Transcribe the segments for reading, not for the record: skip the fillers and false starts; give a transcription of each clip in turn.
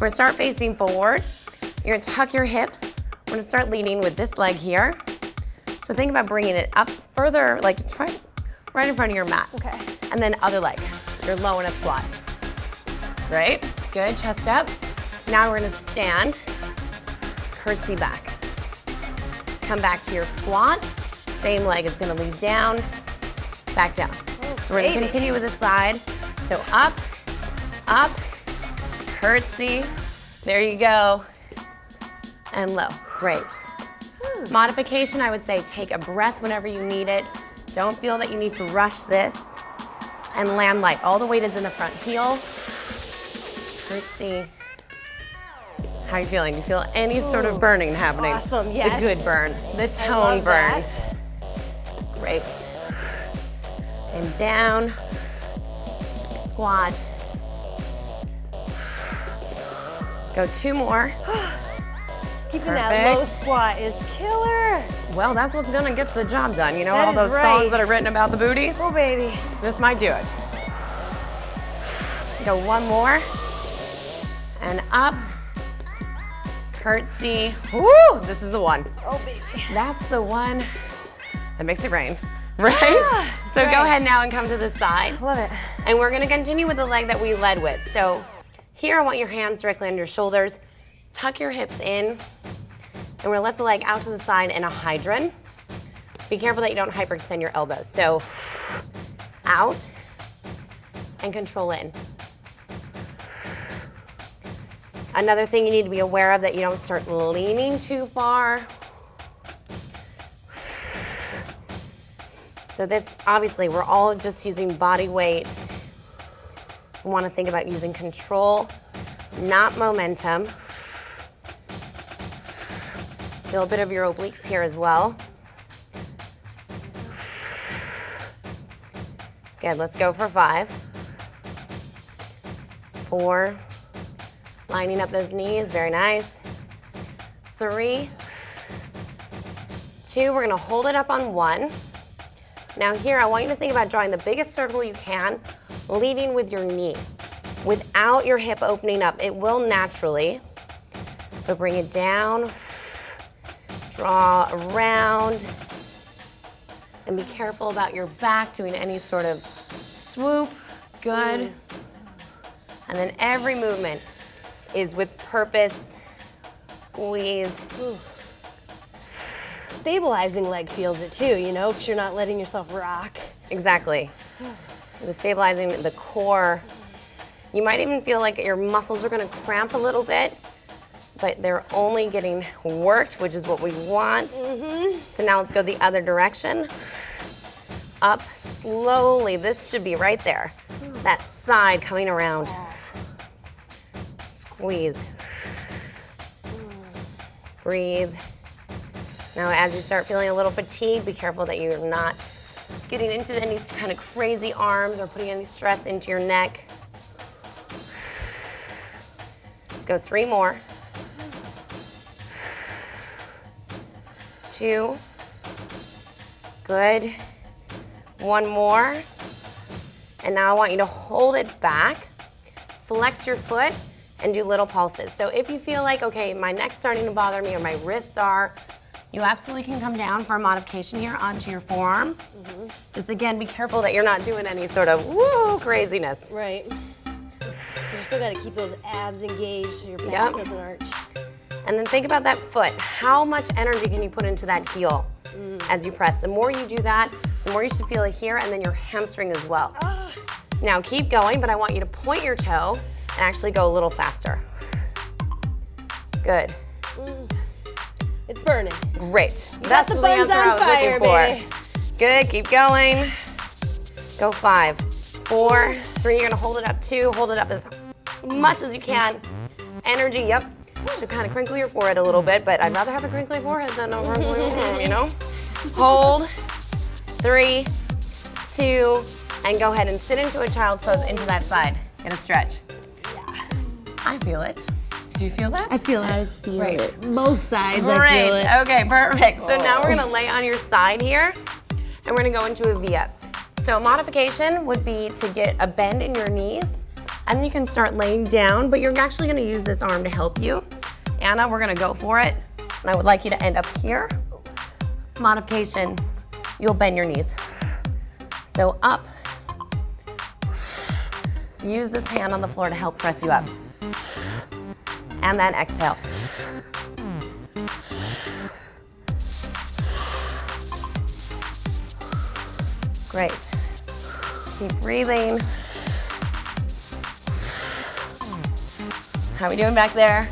We're gonna start facing forward. You're gonna tuck your hips. We're gonna start leading with this leg here. So think about bringing it up further, like try right in front of your mat. Okay. And then other leg. You're low in a squat. Right? Good, chest up. Now we're gonna stand, curtsy back. Come back to your squat. Same leg is gonna lead down, back down. Oh, so we're gonna continue with this side. So up, curtsy. There you go. And low, great. Modification, I would say take a breath whenever you need it. Don't feel that you need to rush this. And land light. All the weight is in the front heel. Curtsy. How are you feeling? Do you feel any sort of burning happening? Awesome, yes. The good burn, the tone burn. That. Great. And down. Squat. Let's go 2 more. Keeping that low squat is killer. Well, that's what's gonna get the job done. You know, That all those is right. songs that are written about the booty? Oh, baby. This might do it. Go 1 more. And up. Curtsy. Woo! This is the one. Oh, baby. That's the one that makes it rain, right? Yeah, so right. Go ahead now and come to the side. Love it. And we're gonna continue with the leg that we led with. So here I want your hands directly on your shoulders. Tuck your hips in. And we're gonna lift the leg out to the side in a hydrant. Be careful that you don't hyperextend your elbows. So out and control in. Another thing you need to be aware of that you don't start leaning too far. So this, obviously, we're all just using body weight. We want to think about using control, not momentum. Feel a bit of your obliques here as well. Good, let's go for 5. 4. Lining up those knees, very nice. 3. 2, we're gonna hold it up on 1. Now here, I want you to think about drawing the biggest circle you can, leading with your knee. Without your hip opening up, it will naturally, but bring it down, draw around, and be careful about your back doing any sort of swoop, good. And then every movement is with purpose, squeeze. Ooh. Stabilizing leg feels it too, you know, because you're not letting yourself rock. Exactly. The stabilizing the core. You might even feel like your muscles are gonna cramp a little bit, but they're only getting worked, which is what we want. So now let's go the other direction. Up slowly, this should be right there. That side coming around. Squeeze. Breathe. Now as you start feeling a little fatigued, be careful that you're not getting into any kind of crazy arms or putting any stress into your neck. Let's go 3 more. 2. Good. 1 more. And now I want you to hold it back, flex your foot, and do little pulses. So if you feel like, okay, my neck's starting to bother me or my wrists are, you absolutely can come down for a modification here onto your forearms. Just again, be careful that you're not doing any sort of woo craziness. Right. You still got to keep those abs engaged so your back doesn't arch. And then think about that foot. How much energy can you put into that heel as you press? The more you do that, the more you should feel it here and then your hamstring as well. Now keep going, but I want you to point your toe and actually go a little faster. Good. It's burning. Great. Got the the buns answer I on was fire, looking for. baby. Good, keep going. Go 5, 4, 3, you're gonna hold it up. 2, hold it up as much as you can. Energy, yep. Should kind of crinkle your forehead a little bit, but I'd rather have a crinkly forehead than a crinkly forehead, you know? Hold, 3, 2, and go ahead and sit into a child's pose into that side. Get a stretch. Yeah. I feel it. Do you feel that? I feel it. I feel Great. it. Both sides, Great. I feel it. Okay, perfect. So now we're gonna lay on your side here, and we're gonna go into a V-up. So modification would be to get a bend in your knees And then you can start laying down, but you're actually gonna use this arm to help you. Anna, we're gonna go for it. And I would like you to end up here. Modification, you'll bend your knees. So up. Use this hand on the floor to help press you up. And then exhale. Great. Keep breathing. How are we doing back there?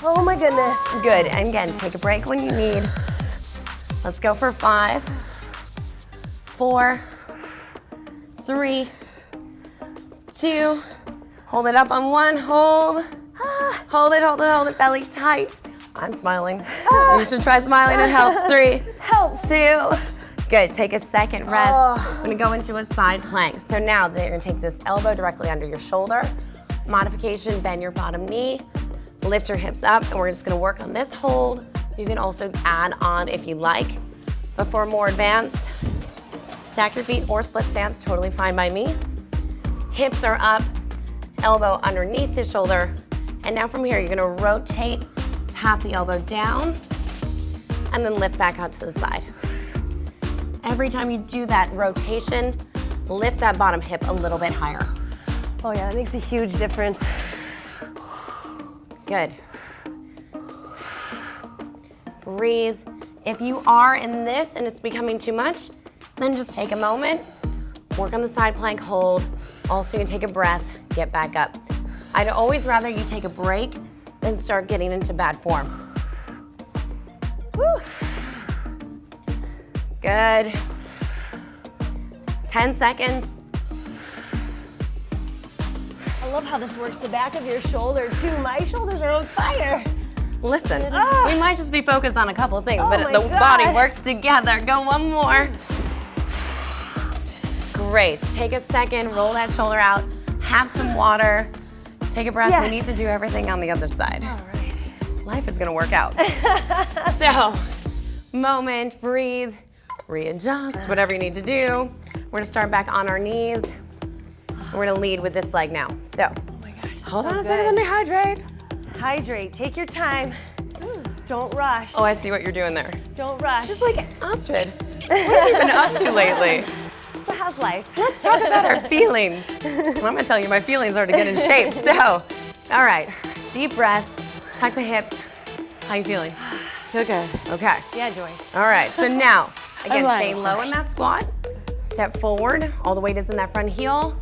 Oh my goodness. Good, and again, take a break when you need. Let's go for 5, 4, 3, 2, hold it up on 1, hold. Hold it, hold it, hold it, belly tight. I'm smiling. You should try smiling, it helps. 3, Helps. 2. Good, take a second rest. I'm gonna go into a side plank. So now you're gonna take this elbow directly under your shoulder. Modification, bend your bottom knee, lift your hips up, and we're just gonna work on this hold. You can also add on if you like. But for more advanced, stack your feet or split stance, totally fine by me. Hips are up, elbow underneath the shoulder. And now from here, you're gonna rotate, tap the elbow down, and then lift back out to the side. Every time you do that rotation, lift that bottom hip a little bit higher. Oh yeah, that makes a huge difference. Good. Breathe. If you are in this and it's becoming too much, then just take a moment, work on the side plank hold. Also, you can take a breath, get back up. I'd always rather you take a break than start getting into bad form. Woo. Good. 10 seconds. I love how this works the back of your shoulder too. My shoulders are on fire. Listen, we might just be focused on a couple things, Oh but my the God. body works together. Go one more. Great. Take a second, roll that shoulder out, have some water, take a breath. Yes. We need to do everything on the other side. All right. Life is gonna work out. So, moment, breathe, readjust, whatever you need to do. We're gonna start back on our knees. We're gonna lead with this leg now. So, Oh my gosh. hold on a second, let me hydrate. Hydrate. Take your time. Don't rush. Oh, I see what you're doing there. Don't rush. Just like Astrid, what have you been up to lately? So how's life? Let's talk about our feelings. Well, I'm gonna tell you, my feelings are to get in shape. So, all right, deep breath, tuck the hips. How you feeling? Feel good. Okay. Yeah, Joyce. All right, so now, again, lying, stay of low in that squat. Step forward, all the weight is in that front heel.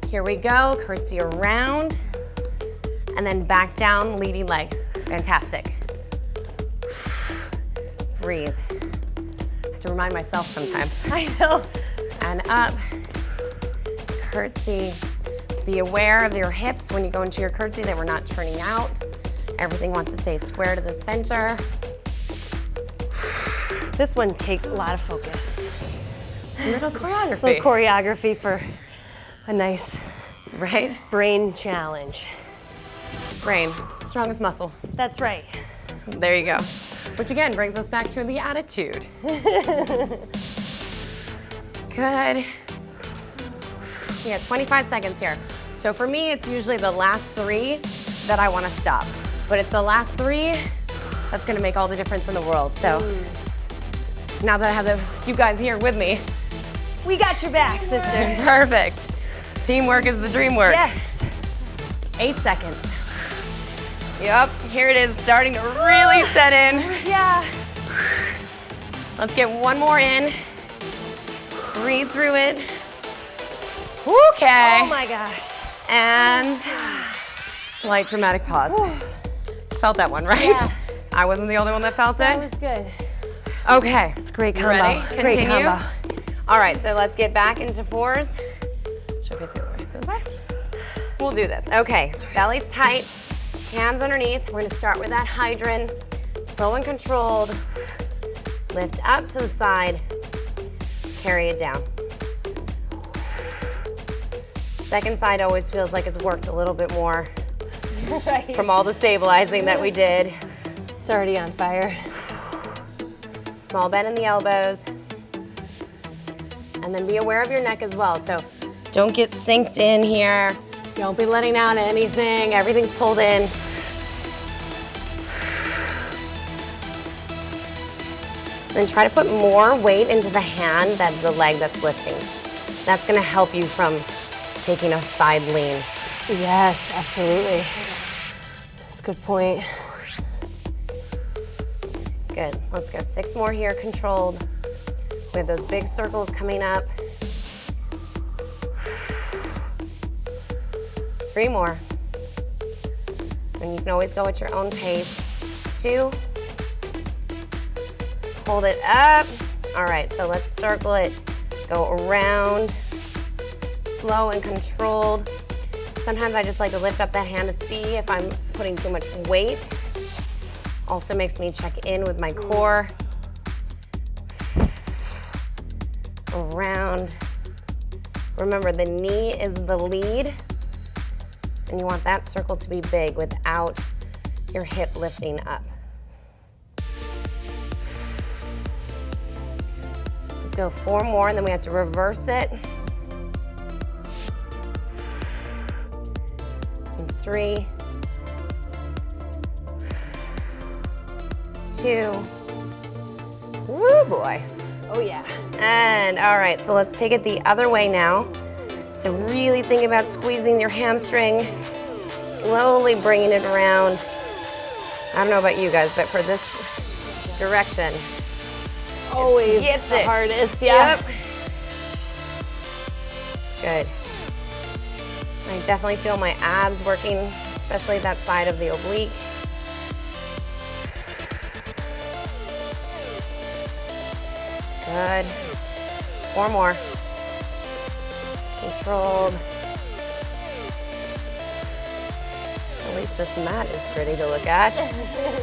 Here we go, curtsy around. And then back down, leading leg. Fantastic. Breathe. I have to remind myself sometimes. I know. And up, curtsy. Be aware of your hips when you go into your curtsy that we're not turning out. Everything wants to stay square to the center. This one takes a lot of focus. Little choreography. Little choreography for a nice Right? brain challenge. Brain, strongest muscle. That's right. There you go. Which again brings us back to the attitude. Good. Yeah, 25 seconds here. So for me, it's usually the last 3 that I want to stop. But it's the last 3 that's going to make all the difference in the world. So now that I have you guys here with me, We got your back, sister. perfect. Teamwork is the dream work. Yes. 8 seconds. Yep, here it is, starting to really set in. Yeah. Let's get one more in. Breathe through it. Okay. Oh my gosh. And slight dramatic pause. Felt that one, right? Yeah. I wasn't the only one that felt That it. was good. Okay. It's a great You combo. ready? Great Continue? combo. All right, so let's get back into 4s. Should I face the other way? This way? We'll do this. Okay, belly's tight, hands underneath. We're gonna start with that hydrant. Slow and controlled. Lift up to the side, carry it down. Second side always feels like it's worked a little bit more Right. from all the stabilizing that we did. It's already on fire. Small bend in the elbows. And then be aware of your neck as well. So don't get synced in here. Don't be letting out anything. Everything's pulled in. Then try to put more weight into the hand than the leg that's lifting. That's gonna help you from taking a side lean. Yes, absolutely. That's a good point. Good, let's go 6 more here, controlled. We have those big circles coming up. 3 more. And you can always go at your own pace. 2. Hold it up. All right, so let's circle it. Go around, slow and controlled. Sometimes I just like to lift up that hand to see if I'm putting too much weight. Also makes me check in with my core. Around. Remember, the knee is the lead, and you want that circle to be big without your hip lifting up. Let's go 4 more, and then we have to reverse it. And 3, 2, woo boy. Oh yeah. And all right, so let's take it the other way now. So really think about squeezing your hamstring, slowly bringing it around. I don't know about you guys, but for this direction, Always gets the it. hardest, yeah. Yep. Good. I definitely feel my abs working, especially that side of the oblique. Good. 4 more. Controlled. At least this mat is pretty to look at.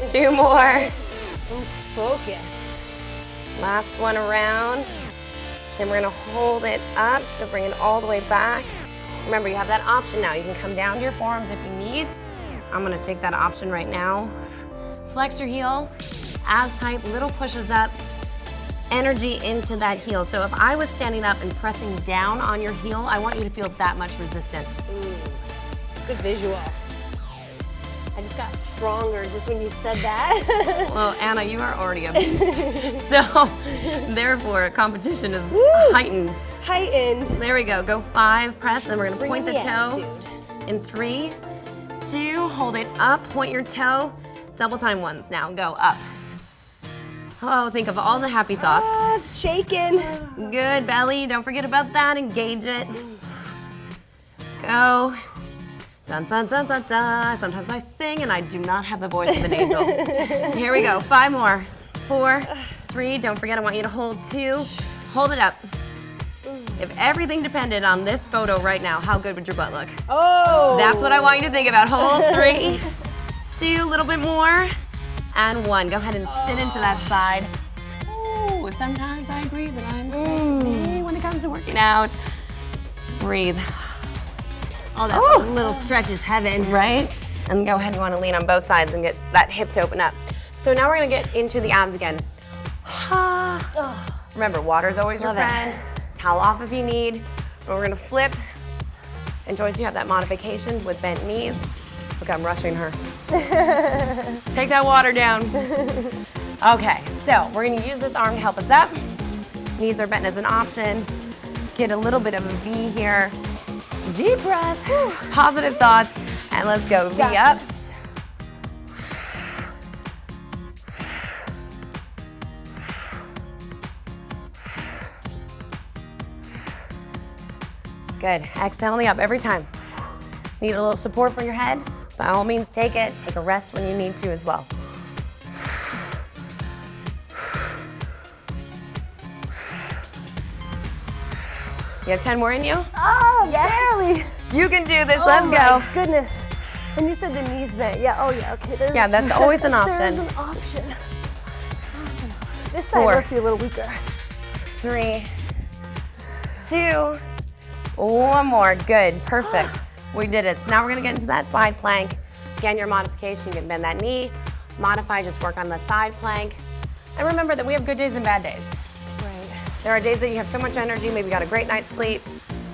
2 more. Focus. Last one around. Then we're gonna hold it up, so bring it all the way back. Remember, you have that option now. You can come down to your forearms if you need. I'm gonna take that option right now. Flex your heel, abs tight, little pushes up, energy into that heel. So if I was standing up and pressing down on your heel, I want you to feel that much resistance. Ooh, good visual. I just got stronger just when you said that. Well, Anna, you are already a beast. So, therefore, competition is heightened. Heightened. There we go. Go 5, press, then we're gonna Bring point the the toe. attitude. In 3, 2, hold it up, point your toe. Double time ones now, go up. Oh, think of all the happy thoughts. Ah, it's shaking. Good, belly, don't forget about that, engage it. Go. Dun, dun, dun, dun, dun. Sometimes I sing and I do not have the voice of an angel. Here we go, 5 more. 4, 3, don't forget I want you to hold 2. Hold it up. If everything depended on this photo right now, how good would your butt look? Oh. That's what I want you to think about. Hold 3, 2, a little bit more, and 1. Go ahead and sit into that side. Ooh, sometimes I agree that I'm crazy when it comes to working out. Breathe. Oh, that little stretch is heaven. Right? And go ahead, you want to lean on both sides and get that hip to open up. So now we're going to get into the abs again. Remember, water's always your Love it. friend. Towel off if you need. And we're going to flip. And Joyce, you have that modification with bent knees. Look, I'm rushing her. Take that water down. Okay, so we're going to use this arm to help us up. Knees are bent as an option. Get a little bit of a V here. Deep breath, positive thoughts, and let's go. V up. Good. Exhale me up every time. Need a little support for your head? By all means, take it. Take a rest when you need to as well. You have 10 more in you? Oh, barely. You can do this. Oh Let's go. my goodness. And you said the knees bent. Yeah, oh yeah, okay. There's, Yeah, that's always an option. There's an option. This side 4, must be a little weaker. 3, 2, 1 more. Good, perfect. We did it. So now we're gonna get into that side plank. Again, your modification, you can bend that knee. Modify, just work on the side plank. And remember that we have good days and bad days. Right. There are days that you have so much energy, maybe you got a great night's sleep,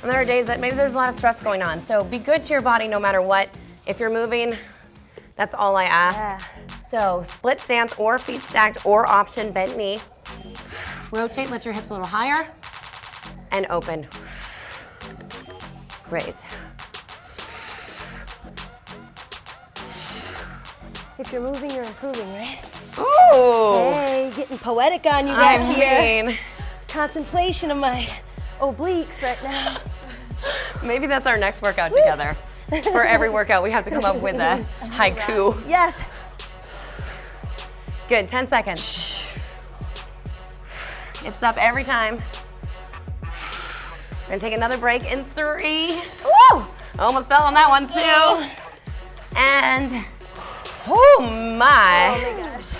And there are days that maybe there's a lot of stress going on. So be good to your body no matter what. If you're moving, that's all I ask. Yeah. So split stance or feet stacked or option bent knee. Rotate, lift your hips a little higher and open. Great. If you're moving, you're improving, right? Ooh. Hey, getting poetic on you back here. mean, Contemplation of my obliques right now. maybe that's our next workout together. For every workout, we have to come up with a haiku. Yes. Good, 10 seconds. Hips up every time. We're gonna take another break in 3. Woo! Almost fell on that one too. And, oh my. Oh my gosh.